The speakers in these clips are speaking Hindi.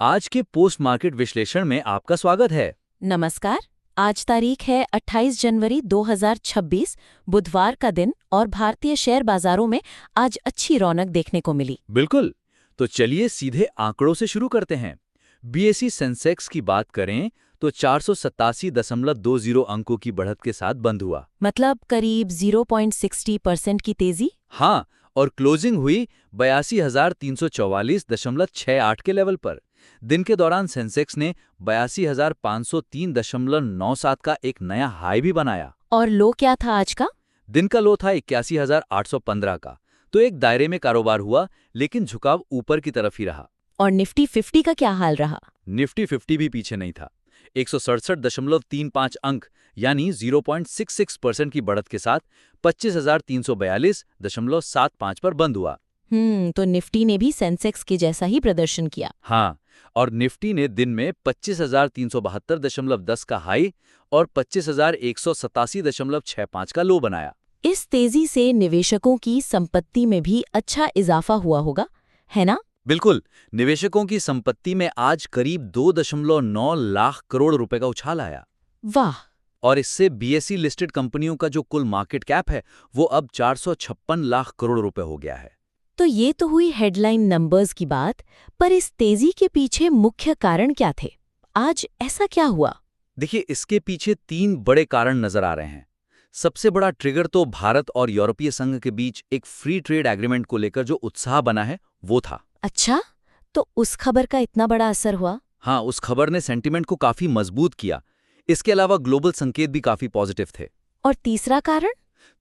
आज के पोस्ट मार्केट विश्लेषण में आपका स्वागत है। नमस्कार। आज तारीख है 28 जनवरी 2026, बुधवार का दिन, और भारतीय शेयर बाजारों में आज अच्छी रौनक देखने को मिली। बिल्कुल, तो चलिए सीधे आंकड़ों से शुरू करते हैं। बीएसई सेंसेक्स की बात करें तो 487.20 अंकों की बढ़त के साथ बंद हुआ। मतलब करीब 0.60% की तेजी। हाँ, और क्लोजिंग हुई 82,344.68 के लेवल पर। दिन के दौरान सेंसेक्स ने 82,503.97 का एक नया हाई भी बनाया। और लो क्या था आज का? दिन का लो था 81,815 का। तो एक दायरे में कारोबार हुआ, लेकिन झुकाव ऊपर की तरफ ही रहा। और निफ्टी 50 का क्या हाल रहा? निफ्टी 50 भी पीछे नहीं था। 167.35 अंक यानी 0.66% की बढ़त के साथ 25,342.75 पर बंद हुआ। तो निफ्टी ने भी सेंसेक्स के जैसा ही प्रदर्शन किया। हाँ, और निफ्टी ने दिन में 25,372.10 का हाई और 25,187.65 का लो बनाया। इस तेजी से निवेशकों की संपत्ति में भी अच्छा इजाफा हुआ होगा, है ना? बिल्कुल, निवेशकों की संपत्ति में आज करीब 2.9 लाख करोड़ रुपए का उछाल आया। वाह। और इससे बीएसई लिस्टेड कंपनियों का जो कुल मार्केट कैप है वो अब 456 लाख करोड़ रुपए हो गया है। तो ये तो हुई हेडलाइन नंबर्स की बात, पर इस तेजी के पीछे मुख्य कारण क्या थे? आज ऐसा क्या हुआ? देखिए, इसके पीछे 3 बड़े कारण नजर आ रहे हैं। सबसे बड़ा ट्रिगर तो भारत और यूरोपीय संघ के बीच एक फ्री ट्रेड एग्रीमेंट को लेकर जो उत्साह बना है वो था। अच्छा, तो उस खबर का इतना बड़ा असर हुआ? हाँ, उस खबर ने सेंटीमेंट को काफी मजबूत किया। इसके अलावा ग्लोबल संकेत भी काफी पॉजिटिव थे। और तीसरा कारण?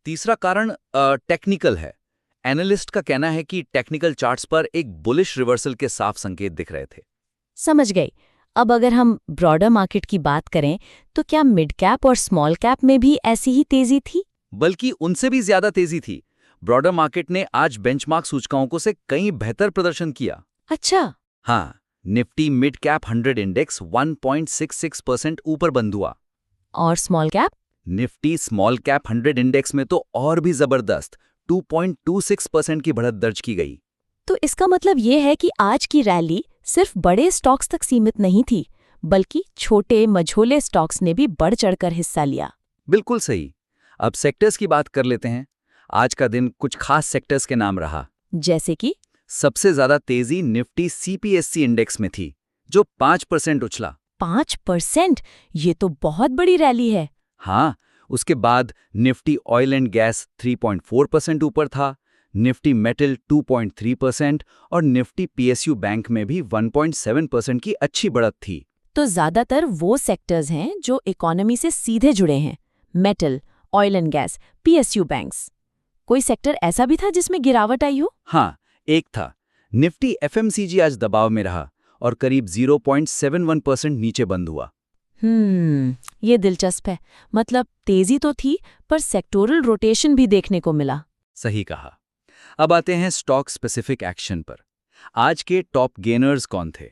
तीसरा कारण टेक्निकल है। एनालिस्ट का कहना है कि टेक्निकल चार्ट्स पर एक बुलिश रिवर्सल के साफ संकेत दिख रहे थे। समझ गई। अब अगर हम ब्रॉडर मार्केट की बात करें, तो क्या मिड कैप और स्मॉल कैप में भी ऐसी ही तेजी थी? बल्कि उनसे भी ज्यादा तेजी थी। ब्रॉडर मार्केट ने आज बेंचमार्क सूचकांकों से कहीं बेहतर प्रदर्शन किया। अच्छा। हाँ, निफ्टी मिड कैप 100 इंडेक्स 1.66% ऊपर बंद हुआ। और small cap? Nifty small cap 100 index में तो और भी जबरदस्त 2.26% की बढ़त दर्ज की गई। तो इसका मतलब ये है कि आज की रैली सिर्फ बड़े स्टॉक्स तक सीमित नहीं थी, बल्कि छोटे मझोले स्टॉक्स ने भी बढ़ चढ़कर हिस्सा लिया। बिल्कुल सही। अब सेक्टर्स की बात कर लेते हैं। आज का दिन कुछ खास सेक्टर्स के नाम रहा। जैसे कि? सबसे ज्यादा तेजी निफ्टी सीपीएससी इंडेक्स में थी, जो 5% उछला। 5%? ये तो बहुत बड़ी रैली है। हाँ, उसके बाद निफ्टी ऑयल एंड गैस 3.4% ऊपर था, निफ्टी मेटल 2.3% और निफ्टी पीएसयू बैंक में भी 1.7% की अच्छी बढ़त थी। तो ज्यादातर वो सेक्टर्स हैं जो इकोनॉमी से सीधे जुड़े हैं। Metal, oil and gas, PSU banks. कोई सेक्टर ऐसा भी था जिसमें गिरावट आई हो? हाँ, एक था। निफ्टी एफएमसीजी आज दबाव में रहा और करीब 0.71% नीचे बंद हुआ। ये दिलचस्प है। मतलब तेजी तो थी, पर सेक्टोरल रोटेशन भी देखने को मिला। सही कहा। अब आते हैं स्टॉक स्पेसिफिक एक्शन पर। आज के टॉप गेनर्स कौन थे?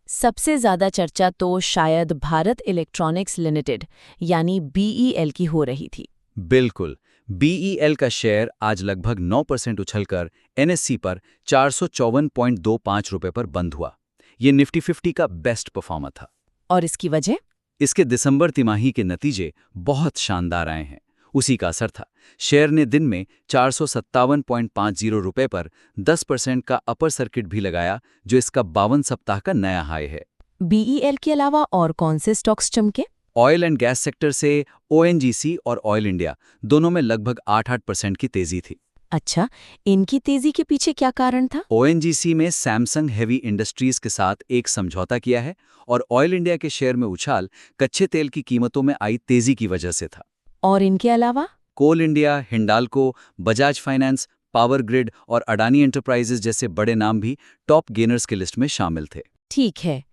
सबसे ज्यादा चर्चा तो शायद भारत इलेक्ट्रॉनिक्स लिमिटेड यानी बीईएल की हो रही थी। बिल्कुल, बीईएल का शेयर आज लगभग 9% उछलकर एनएससी पर 454.25 रुपए पर बंद हुआ। ये निफ्टी 50 का बेस्ट परफॉर्मर था। और इसकी वजह? इसके दिसंबर तिमाही के नतीजे बहुत शानदार आए हैं। उसी का असर था। शेयर ने दिन में 457.50 रुपए पर 10% का अपर सर्किट भी लगाया, जो इसका 52 सप्ताह का नया हाई है। बीईएल के अलावा और कौन से स्टॉक्स चमके? ऑयल एंड गैस सेक्टर से ओएनजीसी और ऑयल इंडिया दोनों में लगभग 8-8% की तेजी थी। अच्छा, इनकी तेजी के पीछे क्या कारण था? ओएनजीसी में सैमसंग हेवी इंडस्ट्रीज के साथ एक समझौता किया है और ऑयल इंडिया के शेयर में उछाल कच्चे तेल की कीमतों में आई तेजी की वजह से था। और इनके अलावा? कोल इंडिया, हिंडाल्को, बजाज फाइनेंस, पावर ग्रिड और अडानी एंटरप्राइजेज जैसे बड़े नाम भी टॉप गेनर्स के लिस्ट में शामिल थे। ठीक है,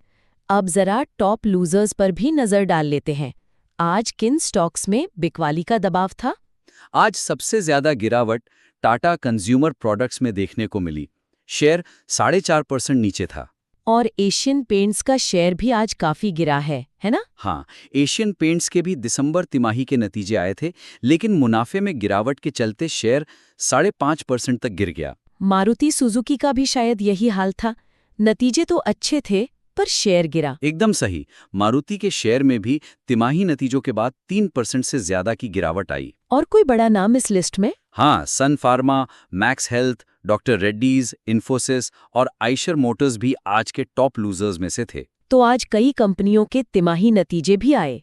अब जरा टॉप लूजर्स पर भी नजर डाल लेते हैं। आज किन स्टॉक्स में बिकवाली का दबाव था? आज सबसे ज्यादा गिरावट टाटा कंज्यूमर प्रोडक्ट्स में देखने को मिली। शेयर 4.5% नीचे था। और एशियन पेंट्स का शेयर भी आज काफी गिरा है ना? हाँ, एशियन पेंट्स के भी दिसंबर तिमाही के नतीजे आए थे, लेकिन मुनाफे में गिरावट के चलते शेयर 5.5% तक गिर गया। मारुति सुजुकी का भी शायद यही हाल था। नतीजे तो अच्छे थे, पर शेयर गिरा। एकदम सही। मारुति के शेयर में भी तिमाही नतीजों के बाद 3% से ज्यादा की गिरावट आई। और कोई बड़ा नाम इस लिस्ट में? हाँ, सन फार्मा, मैक्स हेल्थ, डॉक्टर रेड्डीज, इन्फोसिस और आइशर मोटर्स भी आज के टॉप लूजर्स में से थे। तो आज कई कंपनियों के तिमाही नतीजे भी आए।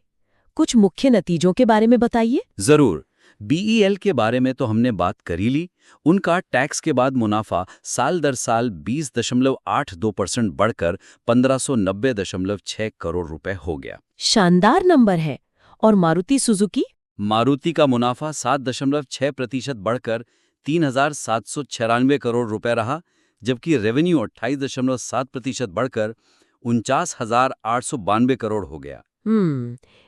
कुछ मुख्य नतीजों के बारे में बताइए। जरूर। बीईएल के बारे में तो हमने बात कर ही ली। उनका टैक्स के बाद मुनाफा साल दर साल 20.82% बढ़कर 1590.6 करोड़ रुपए हो गया। शानदार नंबर है। और मारुति सुजुकी? मारुति का मुनाफा 7.6% बढ़कर 3,796 करोड़ रुपए रहा, जबकि रेवेन्यू 28.7% बढ़कर 49,892 करोड़ हो गया।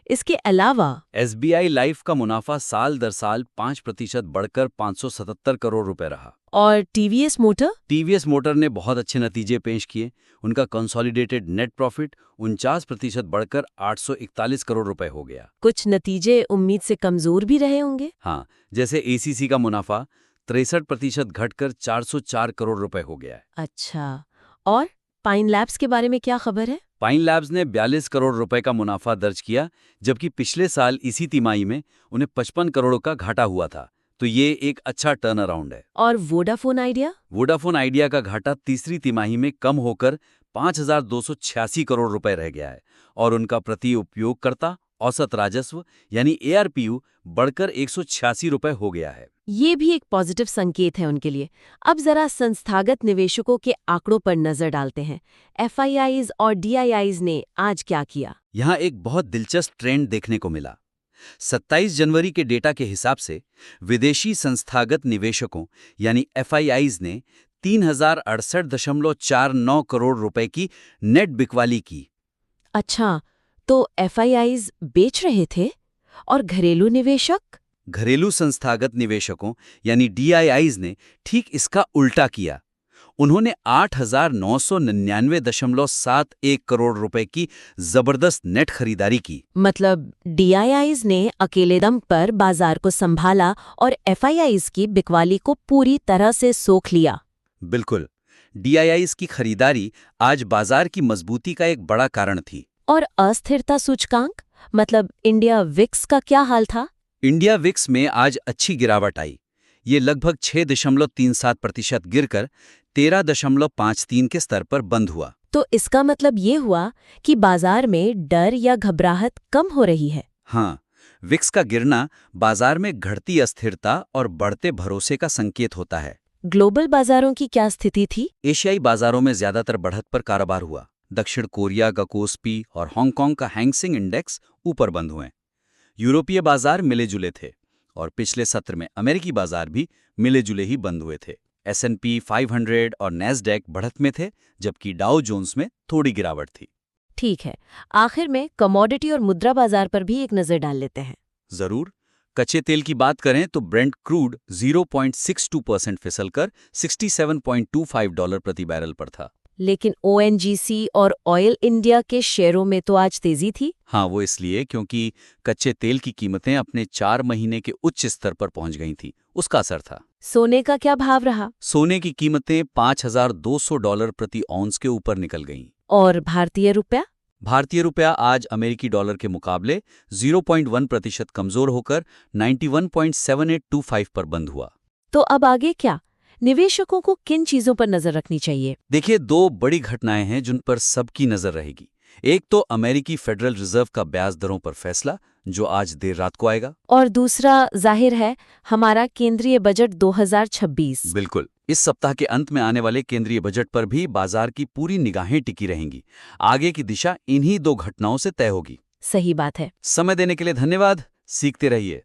इसके अलावा एसबीआई लाइफ का मुनाफा साल दर साल 5% बढ़कर 577 करोड़ रुपए रहा। और टीवीएस मोटर? टीवीएस मोटर ने बहुत अच्छे नतीजे पेश किए। उनका कंसोलिडेटेड नेट प्रॉफिट 49% बढ़कर 841 करोड़ रुपए हो गया। कुछ नतीजे उम्मीद से कमजोर भी रहे होंगे। हाँ, जैसे एसीसी का मुनाफा 63% घटकर 404 करोड़ रुपए हो गया है। अच्छा, और पाइन लैब्स के बारे में क्या खबर है? पाइन लैब्स ने 42 करोड़ रुपए का मुनाफा दर्ज किया, जबकि पिछले साल इसी तिमाही में उन्हें 55 करोड़ का घाटा हुआ था। तो ये एक अच्छा टर्न अराउंड है। और वोडाफोन आइडिया? वोडाफोन आइडिया का घाटा तीसरी तिमाही में कम होकर 5,286 करोड़ रुपए रह गया है और उनका प्रति उपयोगकर्ता औसत राजस्व यानी ARPU बढ़कर 186 रुपए हो गया है। ये भी एक पॉजिटिव संकेत है उनके लिए। अब जरा संस्थागत निवेशकों के आंकड़ों पर नजर डालते हैं। FIIs और DIIs ने आज क्या किया? यहाँ एक बहुत दिलचस्प ट्रेंड देखने को मिला। 27 जनवरी के डेटा के हिसाब से विदेशी संस्थागत निवेशकों यानी FIIs ने 3,068.49 करोड़ रुपए की नेट बिकवाली की। अच्छा, तो FIIs बेच रहे थे और घरेलू निवेशक? घरेलू संस्थागत निवेशकों यानी DIIs ने ठीक इसका उल्टा किया। उन्होंने 8,999.71 करोड़ रुपए की जबरदस्त नेट खरीदारी की। मतलब DIIs ने अकेले दम पर बाजार को संभाला और FIIs की बिकवाली को पूरी तरह से सोख लिया। बिल्कुल। DIIs की खरीदारी आज बाजार की मजबूती का एक बड़ा कारण थी। और अस्थिरता सूचकांक मतलब इंडिया विक्स का क्या हाल था? इंडिया विक्स में आज अच्छी गिरावट आई। ये लगभग 6.37% गिरकर 13.53 के स्तर पर बंद हुआ। तो इसका मतलब ये हुआ कि बाजार में डर या घबराहट कम हो रही है। हाँ, विक्स का गिरना बाजार में घटती अस्थिरता और बढ़ते भरोसे का संकेत होता है। ग्लोबल बाजारों की क्या स्थिति थी? एशियाई बाजारों में ज्यादातर बढ़त पर कारोबार हुआ। दक्षिण कोरिया का कोस्पी और हांगकांग का हैंगसेंग इंडेक्स ऊपर बंद हुए। यूरोपीय बाजार मिले जुले थे और पिछले सत्र में अमेरिकी बाजार भी मिले जुले ही बंद हुए थे। S&P 500 और नैस्डैक बढ़त में थे, जबकि डाउ जोन्स में थोड़ी गिरावट थी। ठीक है, आखिर में कमोडिटी और मुद्रा बाजार पर भी एक नजर डाल लेते हैं। जरूर। कच्चे तेल की बात करें तो ब्रेंट क्रूड 0.62% फिसलकर $67.25 प्रति बैरल पर था। लेकिन ONGC और ऑयल इंडिया के शेयरों में तो आज तेजी थी। हाँ, वो इसलिए क्योंकि कच्चे तेल की कीमतें अपने 4 महीने के उच्च स्तर पर पहुंच गई थी, उसका असर था। सोने का क्या भाव रहा? सोने की कीमतें $5,200 प्रति औंस के ऊपर निकल गईं। और भारतीय रुपया? भारतीय रुपया आज अमेरिकी डॉलर के मुकाबले 0.1% कमजोर होकर 91.7825 पर बंद हुआ। तो अब आगे क्या? निवेशकों को किन चीजों पर नजर रखनी चाहिए? देखिए, 2 बड़ी घटनाएं हैं जिन पर सबकी नजर रहेगी। एक तो अमेरिकी फेडरल रिजर्व का ब्याज दरों पर फैसला, जो आज देर रात को आएगा। और दूसरा जाहिर है हमारा केंद्रीय बजट 2026। बिल्कुल। इस सप्ताह के अंत में आने वाले केंद्रीय बजट पर भी बाजार की पूरी निगाहें टिकी रहेंगी। आगे की दिशा इन्हीं 2 घटनाओं से तय होगी। सही बात है। समय देने के लिए धन्यवाद। सीखते रहिए।